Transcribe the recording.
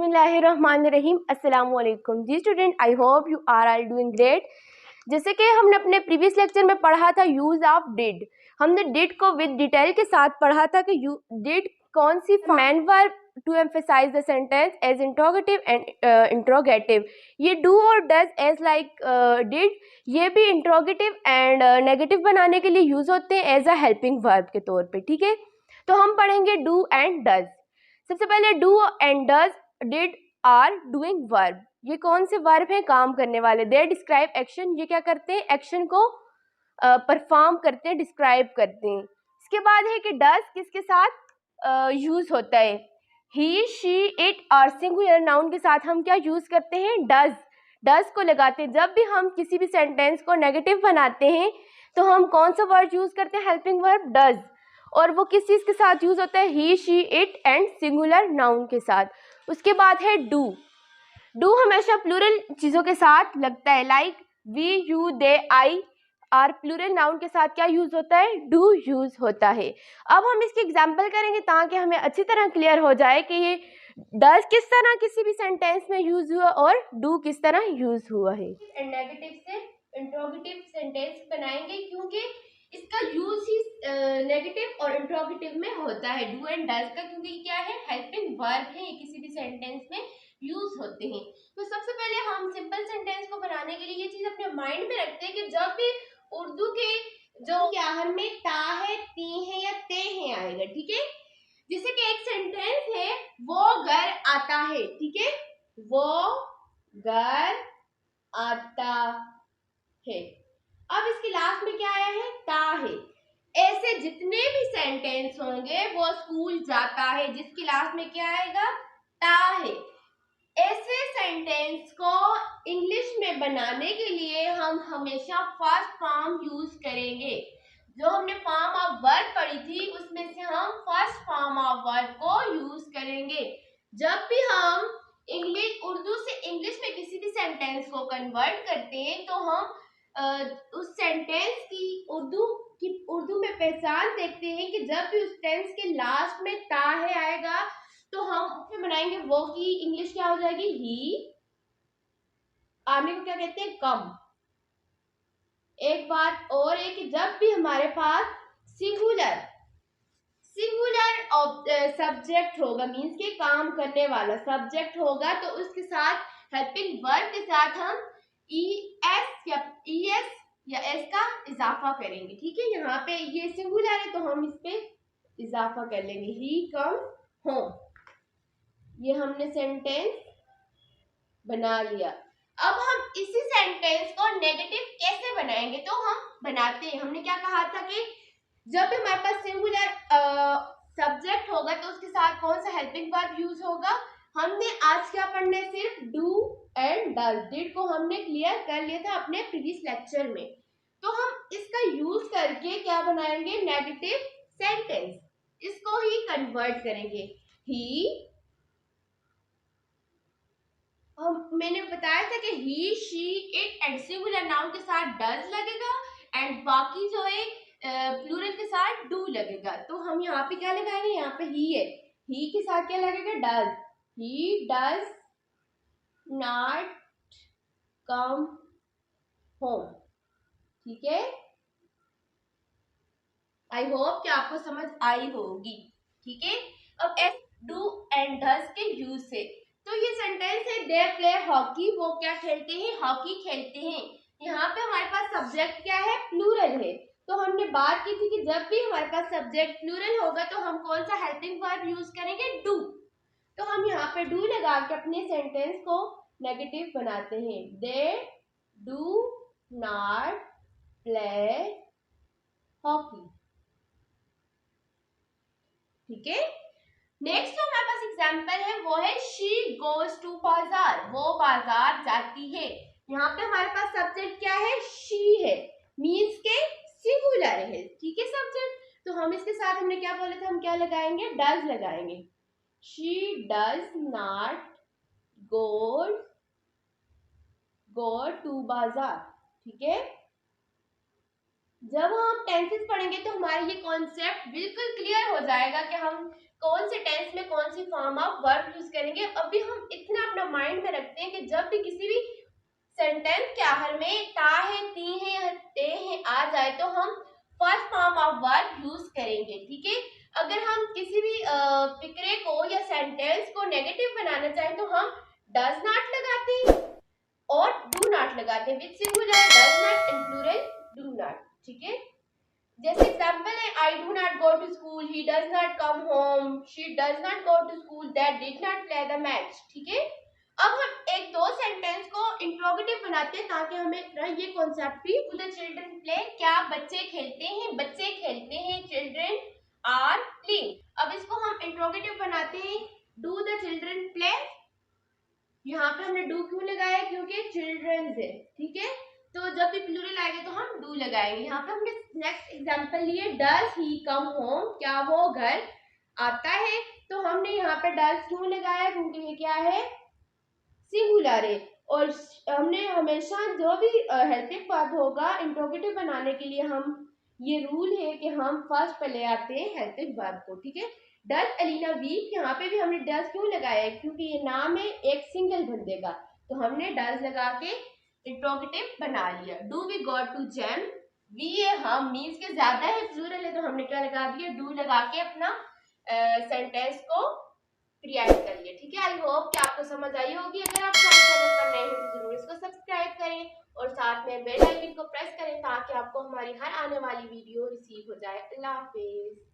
बिस्मिल्लाहिर्रहमानिर्रहीम। अस्सलाम वालेकुम जी student, I hope you are all doing great. जैसे कि हमने अपने प्रीवियस लेक्चर में पढ़ा था यूज ऑफ डिड। हमने डिड को विद डिटेल के साथ पढ़ा था कि यू डिड कौन सी main verb to emphasise the sentence as interrogative and interrogative. ये डू और डज एज लाइक डिड, ये भी इंट्रोगेटिव एंड नेगेटिव बनाने के लिए यूज होते हैं एज अ हेल्पिंग वर्ब के तौर पे। ठीक है, तो हम पढ़ेंगे डू एंड डज। सबसे पहले do and does, did are doing verb. ये कौन से वर्ब हैं? काम करने वाले। दे डिस्क्राइब एक्शन, ये क्या करते हैं? एक्शन को परफॉर्म करते हैं, डिस्क्राइब करते हैं। इसके बाद है कि डज किसके साथ यूज होता है? ही, शी, इट और सिंगुलर नाउन के साथ हम क्या यूज करते हैं? डज। डज को लगाते हैं जब भी हम किसी भी सेंटेंस को नेगेटिव बनाते हैं, तो हम कौन सा वर्ड यूज करते हैं? Helping verb does. और वो किस चीज के साथ यूज होता है? He, she, it and singular noun के साथ। उसके बाद है डू। डू हमेशा प्लूरल चीजों के साथ लगता है, लाइक वी, यू, दे, आई और प्लूरल नाउन के साथ क्या यूज होता है? डू यूज होता है। अब हम इसकी एग्जांपल करेंगे ताकि हमें अच्छी तरह क्लियर हो जाए कि ये डज किस तरह किसी भी सेंटेंस में यूज हुआ और डू किस तरह यूज हुआ है। नेगेटिव से इंट्रोगेटिव सेंटेंस बनाएंगे क्योंकि इसका यूज ही नेगेटिव और इंट्रोगेटिव में होता है डू एंड डज का, क्योंकि क्या है? हेल्पिंग वर्ब है, किसी भी सेंटेंस में यूज होते हैं। तो सबसे पहले हम सिंपल सेंटेंस को बनाने के लिए ये चीज अपने माइंड में रखते हैं कि जब भी उर्दू के जो आखिर में ता है, ती है या ते है आएगा, ठीक है। जैसे कि एक सेंटेंस है, वो घर आता है, ठीक है, वो घर आता है। अब इसके लास्ट में क्या आया है? ता है। ऐसे जितने भी सेंटेंस होंगे, वो स्कूल जाता है, जिसके लास्ट में क्या आएगा? ता है। ऐसे सेंटेंस को इंग्लिश में बनाने के लिए हम हमेशा फर्स्ट फॉर्म यूज करेंगे। जो हमने फॉर्म ऑफ वर्ब पढ़ी थी, उसमें से हम फर्स्ट फॉर्म ऑफ वर्ब को यूज करेंगे। जब भी हम उर्दू से इंग्लिश में किसी भी सेंटेंस को कन्वर्ट करते हैं, तो हम उस सेंटेंस की उर्दू में पहचान देखते हैं कि जब भी उस टेंस के लास्ट में ता है आएगा, तो हम उसमें बनाएंगे वो की इंग्लिश क्या हो जाएगी? ही। आने को क्या कहते हैं? कम। एक बात और है कि जब भी हमारे पास सिंगुलर सब्जेक्ट होगा, मीन्स के काम करने वाला सब्जेक्ट होगा, तो उसके साथ हेल्पिंग वर्ब के साथ हम एस या एस का इजाफा करेंगे, ठीक है। यहाँ पे ये सिंगुलर है तो हम इस पे इजाफा कर लेंगे, ही कम होम। ये हमने सेंटेंस बना लिया। अब हम इसी सेंटेंस को नेगेटिव कैसे बनाएंगे? तो हम बनाते हैं। हमने क्या कहा था कि जब भी हमारे पास सिंगुलर सब्जेक्ट होगा, तो उसके साथ कौन सा हेल्पिंग वर्ब यूज होगा? हमने आज क्या पढ़ना है? सिर्फ डू एंड डज। डिड को हमने क्लियर कर लिया था अपने प्रीवियस लेक्चर में। तो हम इसका यूज करके क्या बनाएंगे? Negative sentence. इसको ही कन्वर्ट करेंगे। ही, मैंने बताया था कि he, she, it and singular noun के साथ डज लगेगा एंड बाकी जो है प्लूरल के साथ डू लगेगा। तो हम यहाँ पे क्या लगाएंगे? यहाँ पे ही है, ही के साथ क्या लगेगा? Does. He does not come home, ठीक है। आई होप कि आपको समझ आई होगी, ठीक है। अब एस डू एंड डज के यूज से, तो ये सेंटेंस है दे प्ले हॉकी, वो क्या खेलते हैं? हॉकी खेलते हैं। यहाँ पे हमारे पास सब्जेक्ट क्या है? प्लूरल है। तो हमने बात की थी कि जब भी हमारे पास सब्जेक्ट प्लूरल होगा, तो हम कौन सा हेल्पिंग वर्ब यूज करेंगे? डू। तो हम यहाँ पे डू लगा के अपने सेंटेंस को नेगेटिव बनाते हैं। They do not play hockey, ठीक है। नेक्स्ट जो हमारे पास एग्जाम्पल है वो है शी गोज टू बाजार, वो बाजार जाती है। यहाँ पे हमारे पास सब्जेक्ट क्या है? शी है, मीन्स के सिंगुलर है, ठीक है सब्जेक्ट। तो हम इसके साथ हमने क्या बोले थे? हम क्या लगाएंगे? डज लगाएंगे। She does not go to bazaar, ठीक है। जब हम टेंसेस पढ़ेंगे तो हमारा ये कॉन्सेप्ट बिल्कुल क्लियर हो जाएगा कि हम कौन से टेंस में कौन सी फॉर्म ऑफ वर्ब यूज करेंगे। अभी हम इतना अपना माइंड में रखते हैं कि जब भी किसी भी सेंटेंस के आखिर में ता है, ती है या ते है आ जाए तो हम first form of verb use करेंगे, ठीक है। अगर हम किसी भी फिक्रे को या सेंटेंस को नेगेटिव बनाना चाहें तो हम डज नॉट लगाते हैं और डू नॉट लगाते हैं। With singular does not and plural do not, ठीक है। जैसे एग्जांपल है I do not go to school, he does not come home, she does not go to school, that did not play the match, ठीक है। अब हम एक दो सेंटेंस को इंट्रोगेटिव बनाते हैं ताकि हमें ये कॉन्सेप्ट भी। डू द चिल्ड्रन प्ले, क्या बच्चे खेलते हैं, बच्चे खेलते हैं। Children are playing. अब इसको हम इंट्रोगेटिव बनाते हैं, डू द चिल्ड्रन प्ले। यहाँ पे हमने डू क्यों लगाया, क्योंकि चिल्ड्रन है, ठीक है। तो जब भी प्लूरल आएगा तो हम डू लगाएंगे। यहाँ पे हमने नेक्स्ट एग्जांपल लिए, डज ही कम होम, क्या वो घर आता है। तो हमने यहाँ पे डज क्यों लगाया, क्योंकि ये क्या है, सिंगुलर है। और हमने हमेशा जो भी हेल्पिंग वर्ब होगा इंट्रोगेटिव बनाने के लिए हम ये रूल है कि हम फर्स्ट पे ले आते हैं हेल्पिंग वर्ब को, ठीक है। डज अलीना वीक, यहाँ पे भी हमने डज क्यों लगाया है, क्योंकि ये नाम है एक सिंगल बंदे का, तो हमने डज लगा के इंट्रोगेटिव बना लिया। Do we go to gym, we है हम, मीन्स के ज्यादा है, प्लूरल है, तो हमने क्या लगा दिया, डू लगा के अपना सेंटेंस को क्रिएट कर लिया, ठीक है। आई होप कि आपको समझ आई होगी। अगर आप हमारे चैनल पर नए हैं तो जरूर इसको सब्सक्राइब करें और साथ में बेल आइकन को प्रेस करें ताकि आपको हमारी हर आने वाली वीडियो रिसीव हो जाए। अल्लाह हाफिज।